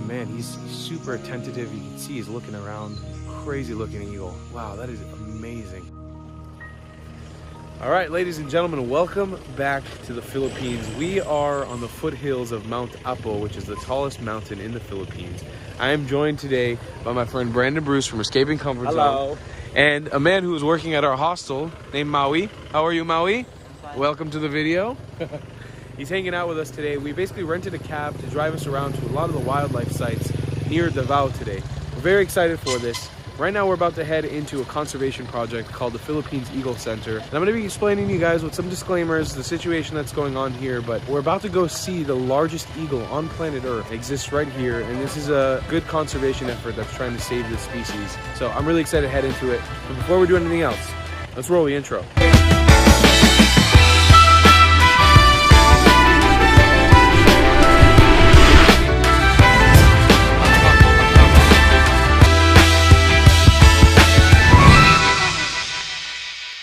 man, he's super attentive. You can see he's looking around. Crazy looking eagle. Wow, that is amazing. All right, ladies and gentlemen, welcome back to the Philippines. We are on the foothills of Mount Apo, which is the tallest mountain in the Philippines. I am joined today by my friend Brandon Bruce from Escaping Comfort Zone. Hello. And a man who is working at our hostel named Maui. How are you, Maui? Welcome to the video. He's hanging out with us today. We basically rented a cab to drive us around to a lot of the wildlife sites near Davao today. We're very excited for this. Right now we're about to head into a conservation project called the Philippines Eagle Center. And I'm going to be explaining to you guys with some disclaimers the situation that's going on here, but we're about to go see the largest eagle on planet Earth. It exists right here, and this is a good conservation effort that's trying to save this species. So I'm really excited to head into it. But before we do anything else, let's roll the intro.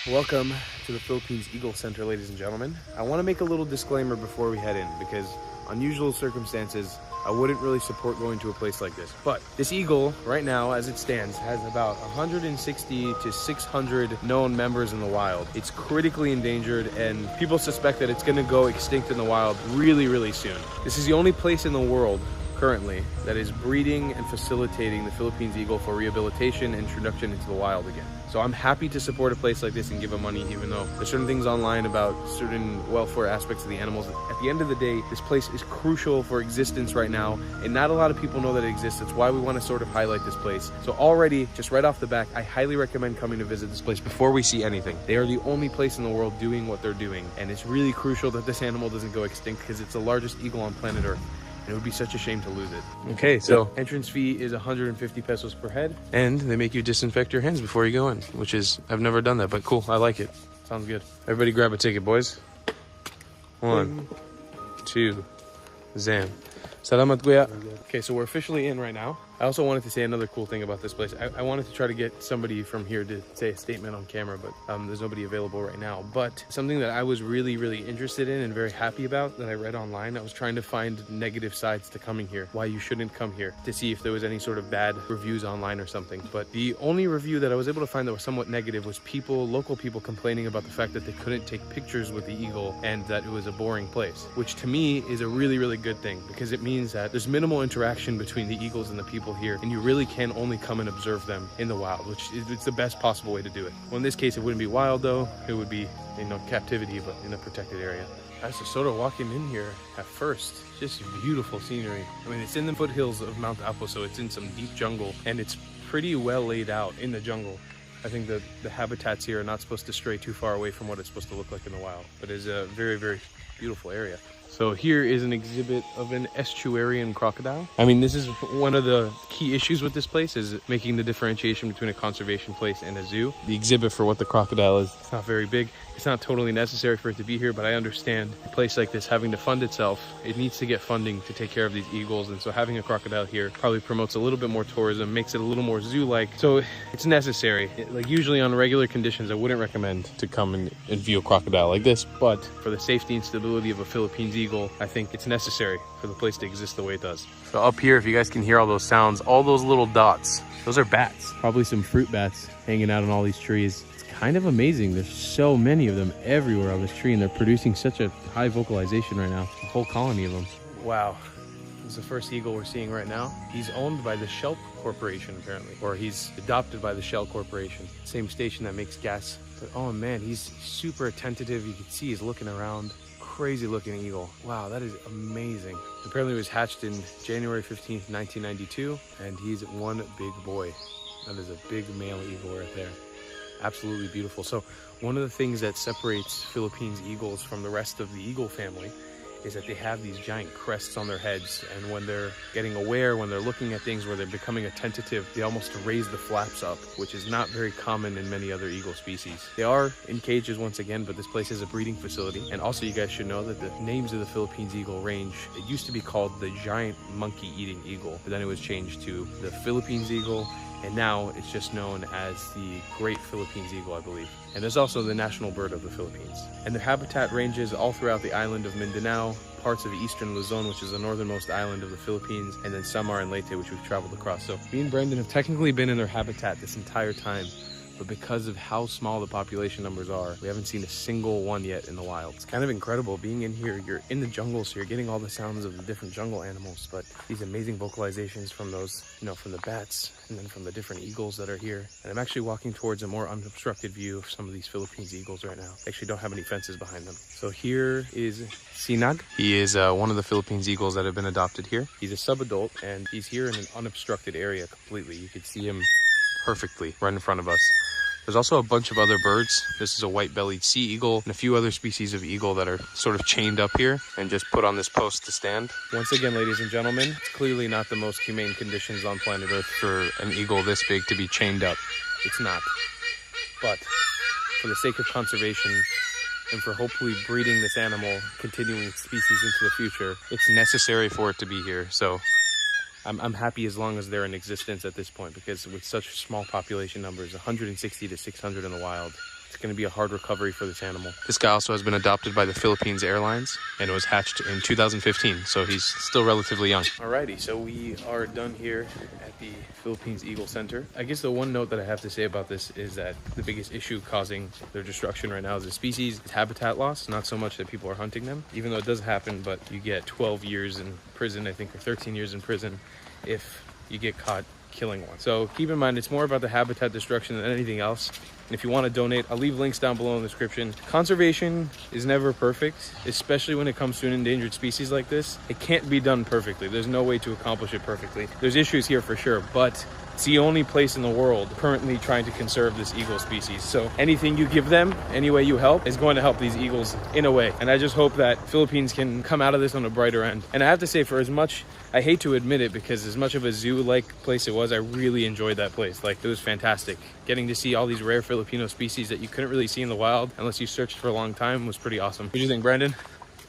Welcome to the Philippines Eagle Center, ladies and gentlemen. I want to make a little disclaimer before we head in because unusual circumstances, I wouldn't really support going to a place like this. But this eagle, right now, as it stands, has about 160 to 600 known members in the wild. It's critically endangered and people suspect that it's going to go extinct in the wild really, really soon. This is the only place in the world currently that is breeding and facilitating the Philippines eagle for rehabilitation and introduction into the wild again. So I'm happy to support a place like this and give them money, even though there's certain things online about certain welfare aspects of the animals. At the end of the day, this place is crucial for existence right now, and not a lot of people know that it exists. That's why we want to sort of highlight this place. So already, just right off the back, I highly recommend coming to visit this place before we see anything. They are the only place in the world doing what they're doing, and it's really crucial that this animal doesn't go extinct because it's the largest eagle on planet Earth. It would be such a shame to lose it. Okay, so entrance fee is 150 pesos per head, and they make you disinfect your hands before you go in, which is, I've never done that, but cool, I like it. Sounds good. Everybody grab a ticket, boys. 1, 2, zam. Salamat, kuya. Okay, so we're officially in right now. I also wanted to say another cool thing about this place. I wanted to try to get somebody from here to say a statement on camera, but there's nobody available right now. But something that I was really, really interested in and very happy about that I read online, I was trying to find negative sides to coming here, why you shouldn't come here, to see if there was any sort of bad reviews online or something. But the only review that I was able to find that was somewhat negative was local people complaining about the fact that they couldn't take pictures with the eagle and that it was a boring place, which to me is a really, really good thing because it means that there's minimal interaction between the eagles and the people here, and you really can only come and observe them in the wild, which it's the best possible way to do it. Well, in this case, it wouldn't be wild though. It would be, captivity, but in a protected area. As you're sort of walking in here at first, just beautiful scenery. I mean, it's in the foothills of Mount Apo, so it's in some deep jungle, and it's pretty well laid out in the jungle. I think that the habitats here are not supposed to stray too far away from what it's supposed to look like in the wild, but it's a very, very beautiful area. So here is an exhibit of an estuarian crocodile. I mean, this is one of the key issues with this place, is making the differentiation between a conservation place and a zoo. The exhibit for what the crocodile is, it's not very big. It's not totally necessary for it to be here, but I understand a place like this having to fund itself, it needs to get funding to take care of these eagles. And so having a crocodile here probably promotes a little bit more tourism, makes it a little more zoo-like. So it's necessary. Like usually on regular conditions, I wouldn't recommend to come and view a crocodile like this, but for the safety and stability of a Philippines eagle, I think it's necessary for the place to exist the way it does. So up here, if you guys can hear all those sounds, all those little dots, those are bats. Probably some fruit bats hanging out on all these trees. It's kind of amazing. There's so many of them everywhere on this tree, and they're producing such a high vocalization right now. A whole colony of them. Wow. This is the first eagle we're seeing right now. He's owned by the Shell Corporation, apparently, or he's adopted by the Shell Corporation. Same station that makes gas. But oh man, he's super attentive. You can see he's looking around. Crazy looking eagle. Wow, that is amazing. Apparently he was hatched in January 15th, 1992, and he's one big boy. That is a big male eagle right there. Absolutely beautiful. So one of the things that separates Philippines eagles from the rest of the eagle family is that they have these giant crests on their heads, and when they're getting aware, when they're looking at things, where they're becoming attentive, they almost raise the flaps up, which is not very common in many other eagle species. They are in cages once again, but this place is a breeding facility. And also you guys should know that the names of the Philippines eagle range, it used to be called the giant monkey eating eagle, but then it was changed to the Philippines eagle and now it's just known as the Great Philippines Eagle, I believe. And there's also the national bird of the Philippines. And their habitat ranges all throughout the island of Mindanao, parts of eastern Luzon, which is the northernmost island of the Philippines, and then Samar and Leyte, which we've traveled across. So me and Brandon have technically been in their habitat this entire time, but because of how small the population numbers are, we haven't seen a single one yet in the wild. It's kind of incredible being in here. You're in the jungle, so you're getting all the sounds of the different jungle animals, but these amazing vocalizations from those, you know, from the bats and then from the different eagles that are here. And I'm actually walking towards a more unobstructed view of some of these Philippines eagles right now. They actually don't have any fences behind them. So here is Sinag. He is one of the Philippines eagles that have been adopted here. He's a subadult, and he's here in an unobstructed area completely. You can see him perfectly right in front of us. There's also a bunch of other birds. This is a white-bellied sea eagle and a few other species of eagle that are sort of chained up here and just put on this post to stand. Once again, ladies and gentlemen, it's clearly not the most humane conditions on planet Earth for an eagle this big to be chained up. It's not. But for the sake of conservation and for hopefully breeding this animal, continuing species into the future, it's necessary for it to be here. So I'm happy as long as they're in existence at this point, because with such small population numbers, 160 to 600 in the wild, it's going to be a hard recovery for this animal. This guy also has been adopted by the Philippines Airlines and was hatched in 2015, so he's still relatively young. Alrighty, so we are done here at the Philippines Eagle Center. I guess the one note that I have to say about this is that the biggest issue causing their destruction right now as a species is habitat loss, not so much that people are hunting them, even though it does happen, but you get 12 years in prison, I think, or 13 years in prison if you get caught killing one. So keep in mind, it's more about the habitat destruction than anything else. And if you want to donate, I'll leave links down below in the description. Conservation is never perfect, especially when it comes to an endangered species like this. It can't be done perfectly. There's no way to accomplish it perfectly. There's issues here for sure, but it's the only place in the world currently trying to conserve this eagle species. So anything you give them, any way you help, is going to help these eagles in a way. And I just hope that Philippines can come out of this on a brighter end. And I have to say, for as much, I hate to admit it, because as much of a zoo-like place it was, I really enjoyed that place. Like, it was fantastic. Getting to see all these rare Filipino species that you couldn't really see in the wild unless you searched for a long time was pretty awesome. What do you think, Brandon?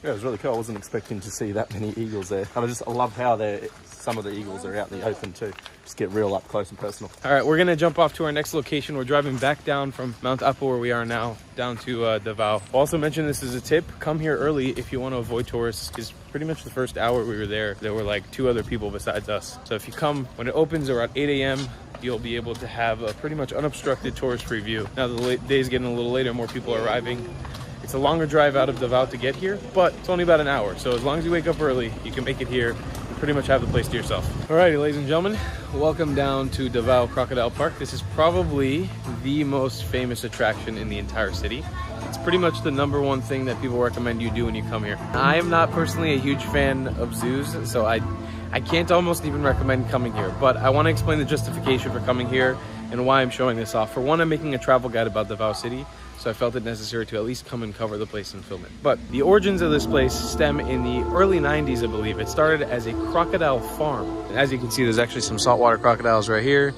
Yeah, it was really cool. I wasn't expecting to see that many eagles there. And I love how some of the eagles are out in the open too. Just get real up close and personal. All right, we're gonna jump off to our next location. We're driving back down from Mount Apo, where we are now, down to Davao. I'll also mention this as a tip: come here early if you want to avoid tourists, because pretty much the first hour we were there were like 2 other people besides us. So if you come when it opens around 8 a.m., you'll be able to have a pretty much unobstructed tourist-free view. Now the day's getting a little later, more people are arriving. It's a longer drive out of Davao to get here, but it's only about an hour. So as long as you wake up early, you can make it here. You pretty much have the place to yourself. Alrighty, ladies and gentlemen, welcome down to Davao Crocodile Park. This is probably the most famous attraction in the entire city. It's pretty much the #1 thing that people recommend you do when you come here. I am not personally a huge fan of zoos, so I can't almost even recommend coming here, but I want to explain the justification for coming here and why I'm showing this off. For one, I'm making a travel guide about Davao City, so I felt it necessary to at least come and cover the place and film it. But the origins of this place stem in the early 90s, I believe. It started as a crocodile farm. And as you can see, there's actually some saltwater crocodiles right here.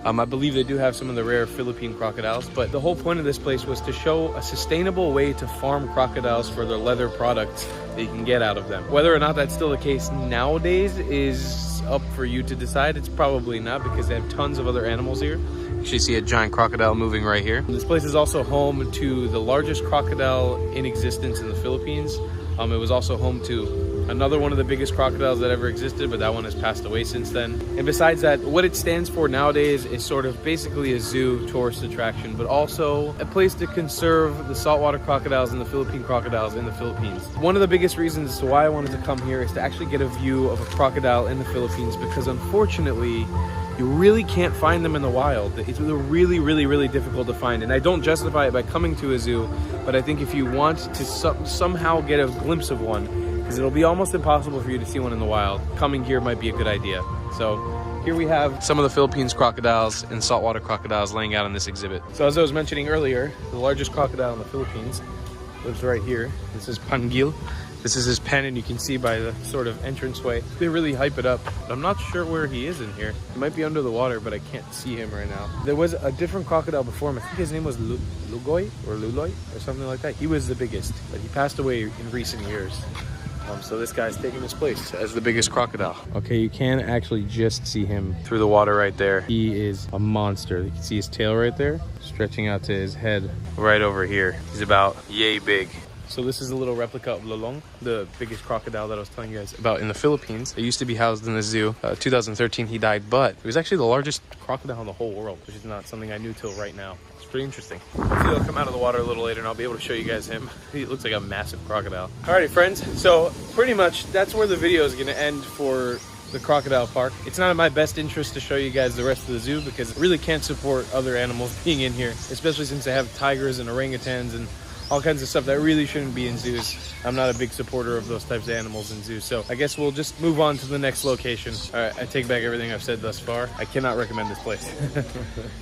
I believe they do have some of the rare Philippine crocodiles, but the whole point of this place was to show a sustainable way to farm crocodiles for their leather products that you can get out of them. Whether or not that's still the case nowadays is up for you to decide. It's probably not, because they have tons of other animals here. You actually see a giant crocodile moving right here. This place is also home to the largest crocodile in existence in the Philippines. It was also home to another one of the biggest crocodiles that ever existed, but that one has passed away since then. And besides that, what it stands for nowadays is sort of basically a zoo tourist attraction, but also a place to conserve the saltwater crocodiles and the Philippine crocodiles in the Philippines. One of the biggest reasons as to why I wanted to come here is to actually get a view of a crocodile in the Philippines, because unfortunately, you really can't find them in the wild. It's really, really, really difficult to find. And I don't justify it by coming to a zoo, but I think if you want to somehow get a glimpse of one, because it'll be almost impossible for you to see one in the wild, coming here might be a good idea. So here we have some of the Philippines crocodiles and saltwater crocodiles laying out in this exhibit. So as I was mentioning earlier, the largest crocodile in the Philippines lives right here. This is Pangil. This is his pen, and you can see by the sort of entranceway. They really hype it up, but I'm not sure where he is in here. He might be under the water, but I can't see him right now. There was a different crocodile before him. I think his name was Lugoy or Luloy or something like that. He was the biggest, but he passed away in recent years. So this guy's taking his place as the biggest crocodile. Okay, you can actually just see him through the water right there. He is a monster. You can see his tail right there, stretching out to his head right over here. He's about yay big. So this is a little replica of Lolong, the biggest crocodile that I was telling you guys about in the Philippines. It used to be housed in the zoo. 2013 he died, but it was actually the largest crocodile in the whole world, which is not something I knew till right now. It's pretty interesting. Hopefully he'll come out of the water a little later and I'll be able to show you guys him. He looks like a massive crocodile. Alrighty friends, so pretty much that's where the video is gonna end for the crocodile park. It's not in my best interest to show you guys the rest of the zoo because I really can't support other animals being in here, especially since they have tigers and orangutans and all kinds of stuff that really shouldn't be in zoos. I'm not a big supporter of those types of animals in zoos. So I guess we'll just move on to the next location. All right, I take back everything I've said thus far. I cannot recommend this place.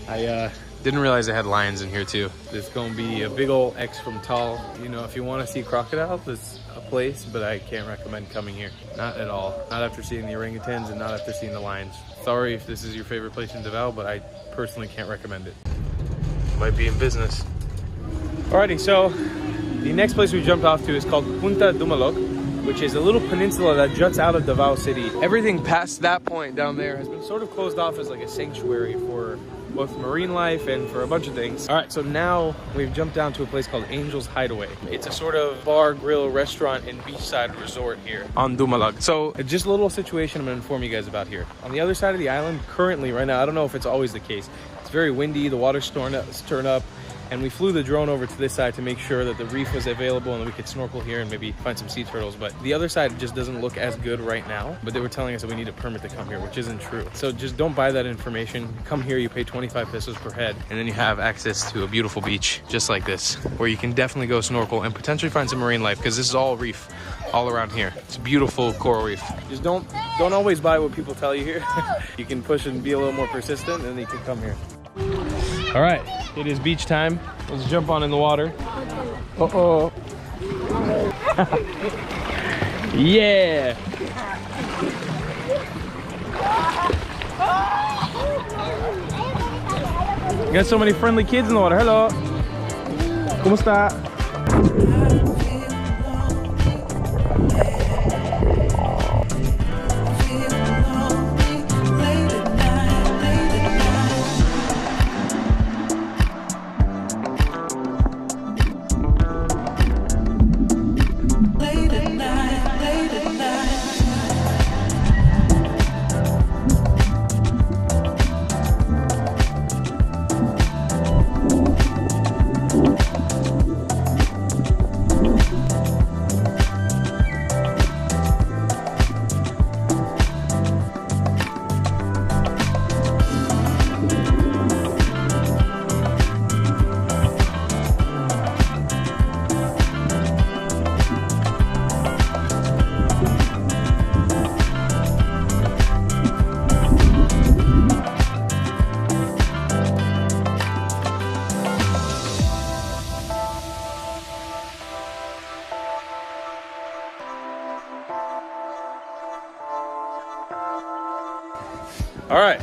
I didn't realize they had lions in here too. There's gonna be a big old X from Tal. You know, if you wanna see crocodiles, there's a place, but I can't recommend coming here. Not at all. Not after seeing the orangutans and not after seeing the lions. Sorry if this is your favorite place in Davao, but I personally can't recommend it. Might be in business. Alrighty, so the next place we jumped off to is called Punta Dumalag, which is a little peninsula that juts out of Davao City. Everything past that point down there has been sort of closed off as like a sanctuary for both marine life and for a bunch of things. All right, so now we've jumped down to a place called Angel's Hideaway. It's a sort of bar, grill, restaurant, and beachside resort here on Dumalag. So just a little situation I'm gonna inform you guys about here. On the other side of the island, currently right now, I don't know if it's always the case, it's very windy, the water's stirring up, and we flew the drone over to this side to make sure that the reef was available and that we could snorkel here and maybe find some sea turtles. But the other side just doesn't look as good right now. But they were telling us that we need a permit to come here, which isn't true. So just don't buy that information. Come here, you pay 25 pesos per head, and then you have access to a beautiful beach just like this, where you can definitely go snorkel and potentially find some marine life, because this is all reef all around here. It's a beautiful coral reef. Just don't always buy what people tell you here. You can push and be a little more persistent, and then you can come here. All right, it is beach time. Let's jump on in the water. Uh-oh. Yeah. You got so many friendly kids in the water. Hello. ¿Cómo está? All right,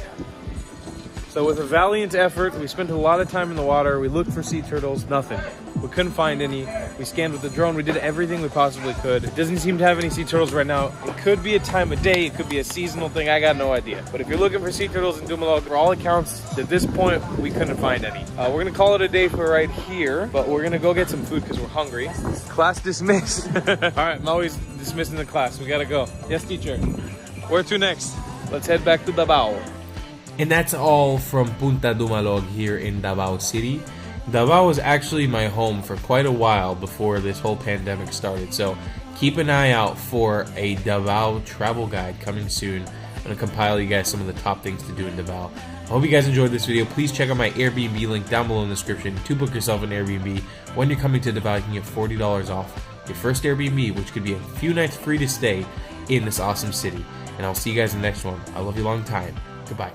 so with a valiant effort, we spent a lot of time in the water. We looked for sea turtles, nothing. We couldn't find any. We scanned with the drone. We did everything we possibly could. It doesn't seem to have any sea turtles right now. It could be a time of day. It could be a seasonal thing. I got no idea. But if you're looking for sea turtles in Dumalag, for all accounts, at this point, we couldn't find any. We're gonna call it a day for right here, but we're gonna go get some food because we're hungry. Class dismissed. All right, Maui's dismissing the class. We gotta go. Yes, teacher. Where to next? Let's head back to Davao. And that's all from Punta Dumalag here in Davao City. Davao was actually my home for quite a while before this whole pandemic started, so keep an eye out for a Davao travel guide coming soon. I'm going to compile you guys some of the top things to do in Davao. I hope you guys enjoyed this video. Please check out my Airbnb link down below in the description to book yourself an Airbnb. When you're coming to Davao, you can get $40 off your first Airbnb, which could be a few nights free to stay in this awesome city. And I'll see you guys in the next one. I love you long time. Goodbye.